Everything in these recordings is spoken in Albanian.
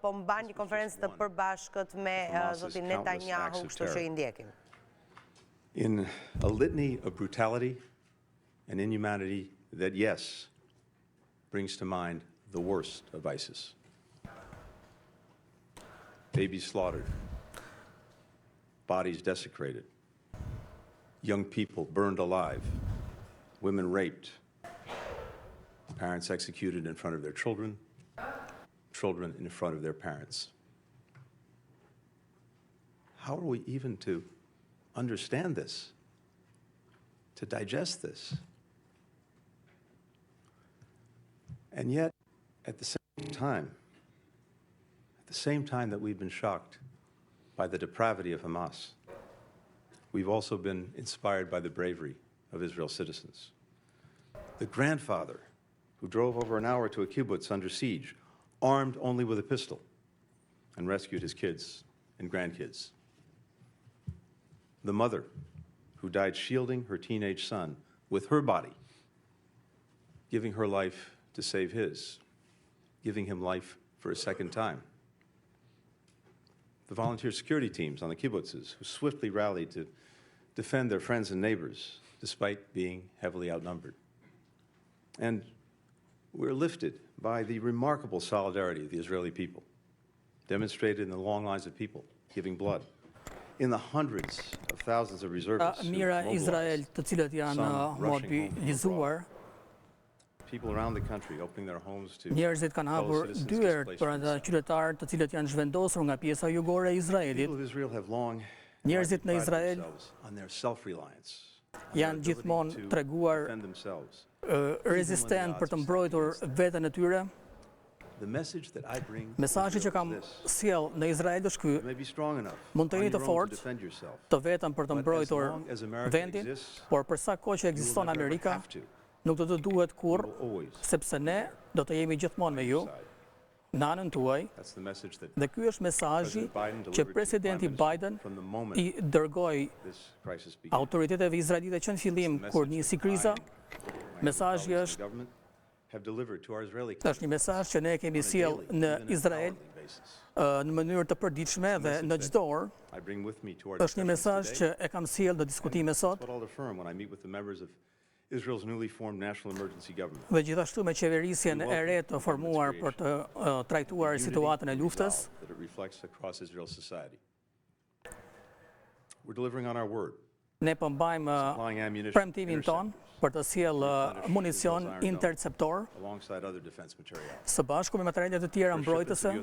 po mban një konferencë të përbashkët me zotin Netanyahu, kështu që I ndjekim. In a litany of brutality and inhumanity that, yes, brings to mind the worst of ISIS. Babies slaughtered, bodies desecrated, young people burned alive, women raped, parents executed in front of their children, children in front of their parents. How are we even to understand this, to digest this? And yet, at the same time that we've been shocked by the depravity of Hamas, we've also been inspired by the bravery of Israel's citizens. The grandfather who drove over an hour to a kibbutz under siege, armed only with a pistol, and rescued his kids and grandkids. The mother who died shielding her teenage son with her body, giving her life to save his, giving him life for a second time. The volunteer security teams on the kibbutzes who swiftly rallied to defend their friends and neighbors despite being heavily outnumbered. And we're lifted by the remarkable solidarity of the Israeli people, demonstrated in the long lines of people giving blood, in the hundreds of thousands of reservists who mobilized, some rushing home. People around the country opening their homes to Njerëzit kanë hapur dyert për ata qytetarë të cilët janë zhvendosur nga pjesa jugore e Izraelit. Njerëzit në Izrael janë gjithmonë treguar rezistent për të mbrojtur veten e tyre. Mesazhi që kam sjell në Izrael është ky: mund të jeni të fortë, të vetëm për të mbrojtur vendin, por për sa kohë që ekziston Amerika, nuk do të duhet kurrë, sepse ne do të jemi gjithmonë me ju, në anën tuaj. Dhe ky është mesazhi që presidenti Biden I dërgoi autoriteteve izraelite që në fillim kur nisi kriza. Mesazhi është një mesazh që ne kemi sjell në Izrael në mënyrë të përditshme dhe në çdo orë. Është një mesazh që e kam sjell në diskutime sot. Israel's newly formed national emergency government. Dhe gjithashtu me qeverisjen e re të formuar për të trajtuar situatën e luftës. We're delivering on our word. Ne përmbajmë premtimin ton për të sjellë municion interceptor së bashku me materiale të tjera mbrojtëse.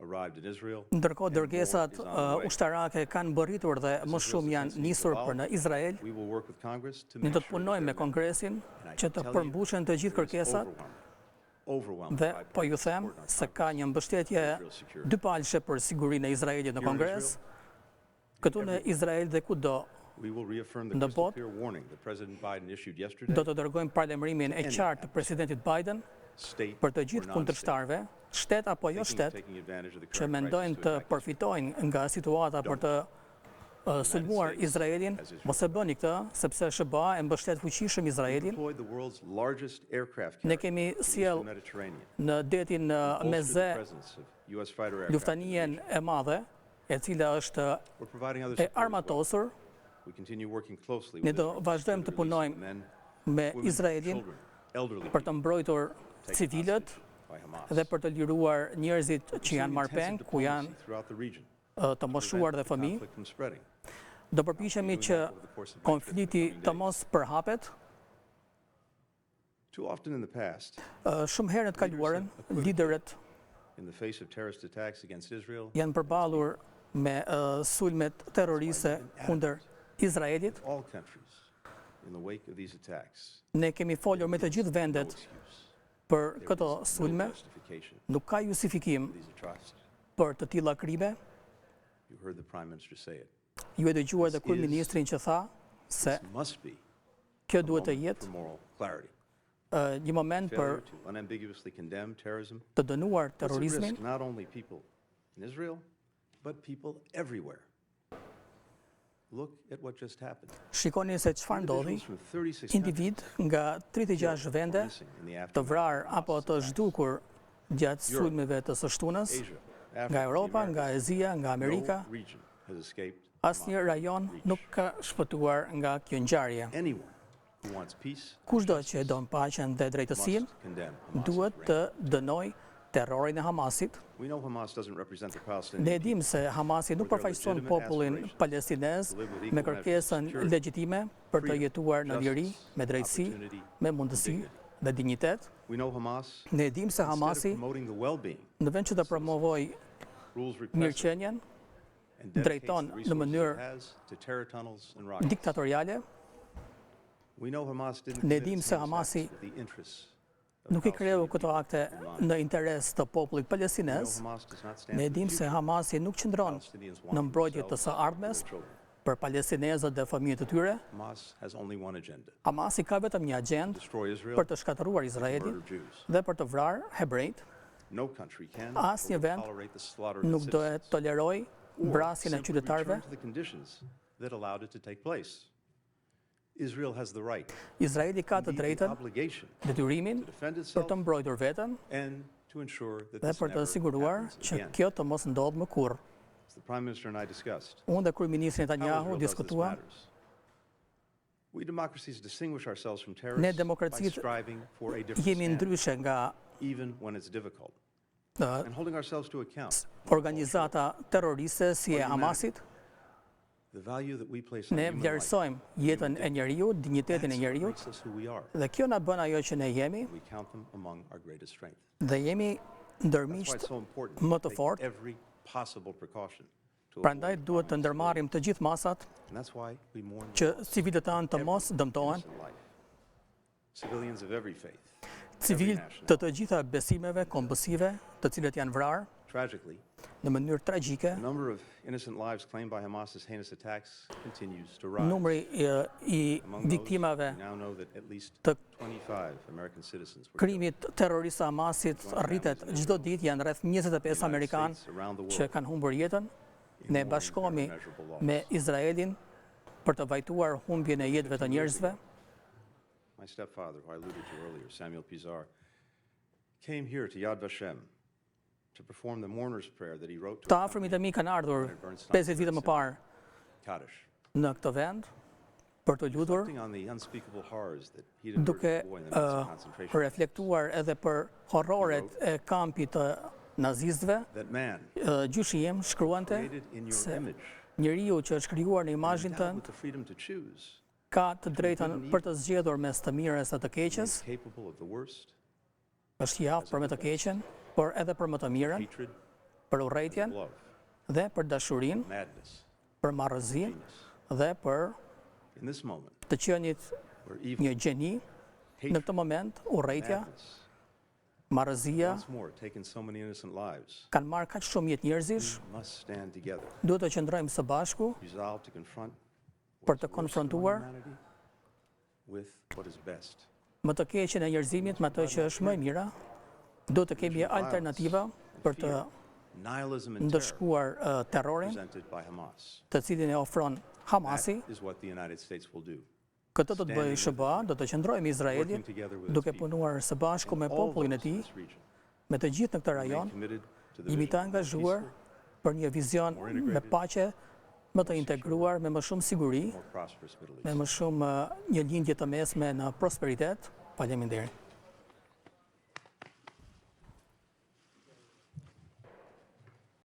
Ndërkohë dërgesat ushtarake kanë mbërritur dhe më shumë janë nisur për në Izrael. Ne do të punojmë me Kongresin që të përmbuschen të gjithë kërkesat dhe po ju them se ka një mbështetje dypalëshe për sigurinë e Izraelit në Kongres, këtu në Izrael dhe kudo në botë. Do të dërgojmë parlemërimin e qartë të presidentit Biden për të gjithë kundërshtarëve, shtet apo jo shtet, që mendojnë të përfitojnë nga situata për të sulmuar Izraelin, mos e bëni këtë, sepse SBA e mbështet fuqishëm Izraelin. Ne kemi sjell në detin Meze luftanien e madhe, e cila është e armatosur. Ne do vazhdojmë të punojmë me Izraelin për të mbrojtur civilët dhe për të liruar njerëzit që janë marrpeng, ku janë të moshuar dhe fëmijë. Do përpiqemi që konflikti të mos përhapet. Shumë herë në të kaluarën, liderët janë përballur me sulmet terroriste kundër Izraelit. Ne kemi folur me të gjithë vendet për këto sulme, nuk ka justifikim për të tilla krime. Ju e dëgjuar dhe kryeministrin që tha se kjo duhet të jetë një moment për të dënuar terrorizmin, Shikoni se çfarë ndodhi. Individ nga 36 vende të vrarë apo të zhdukur gjatë sulmeve të së shtunës, nga Europa, nga Azia, nga Amerika, asnjë rajon nuk ka shpëtuar nga kjo ngjarje. Kushdo që don paqen dhe drejtësinë duhet të dënoj terrorin e Hamasit. Ne dim se Hamasi nuk përfaqëson popullin palestinez me kërkesën legjitime për të jetuar në liri, me drejtësi, me mundësi dhe dinjitet. Ne dim se Hamasi, në vend që të promovoj mirëqenien, drejton në mënyrë diktatoriale. Ne dim se Hamasi nuk i kreu këto akte në interes të popullit palestinez. Ne dim se Hamasi nuk qëndron në mbrojtje të së ardhmes për palestinezët dhe fëmijët e tyre. Hamasi ka vetëm një agjendë për të shkatëruar Izraelin dhe për të vrarë hebrejt. Asnjë vend nuk do të toleroj vrasjen e qytetarëve. Izraeli ka të drejtën, detyrimin për të mbrojtur veten dhe për të siguruar që kjo të mos ndodhë më kurrë. Unë dhe kryeministri Netanyahu diskutuam. Ne demokracitë jemi ndryshe nga organizata terroriste si e Hamasit. Ne vlerësojmë jetën e njeriut, dinjitetin e njeriut, dhe kjo na bën ajo që ne jemi, dhe jemi ndër miqt më të fortë. Prandaj duhet të ndërmarrim të gjithë masat që civilët tanë të mos dëmtohen. Civilë të gjitha besimeve kombësive, të cilët janë vrarë në mënyrë tragjike. Numri i viktimave të krimit terrorist të Hamasit rritet çdo ditë, janë rreth 25 amerikanë që kanë humbur jetën. Ne bashkohemi me Izraelin për të vajtuar humbjen e jetëve të njerëzve. My stepfather, who I alluded to earlier, Samuel Pizar, came here to Yad Vashem to perform the mourner's prayer that he wrote to Të afërmit e mi kanë ardhur 50 vite më parë në këtë vend për të lutur, duke reflektuar edhe për horroret e kampit të nazistëve. Gjyshi shkruante se njeriu që është krijuar në imazhin tënd ka të drejtën për të zgjedhur mes të mirës dhe të keqes. Është i aftë për me të keqen, por edhe për më të mirën, për urrejtjen dhe për dashurinë, për marrëzinë dhe për të qenit një gjeni. Në këtë moment, urrejtja, marrëzia kanë marrë kaq shumë jetë njerëzish. Duhet të qëndrojmë së bashku për të konfrontuar më të keqen e njerëzimit me atë që është më e mira. Do të kemi alternativa për të ndëshkuar terrorin, të cilin e ofron Hamasi. Këtë do të bëjë SBA, do të qëndrojmë Izraelit, duke punuar së bashku me popullin e tij, me të gjithë në këtë rajon. Jemi të angazhuar për një vizion me paqe, më të integruar, me më shumë siguri, me më shumë një lindje të mesme në prosperitet. Faleminderit.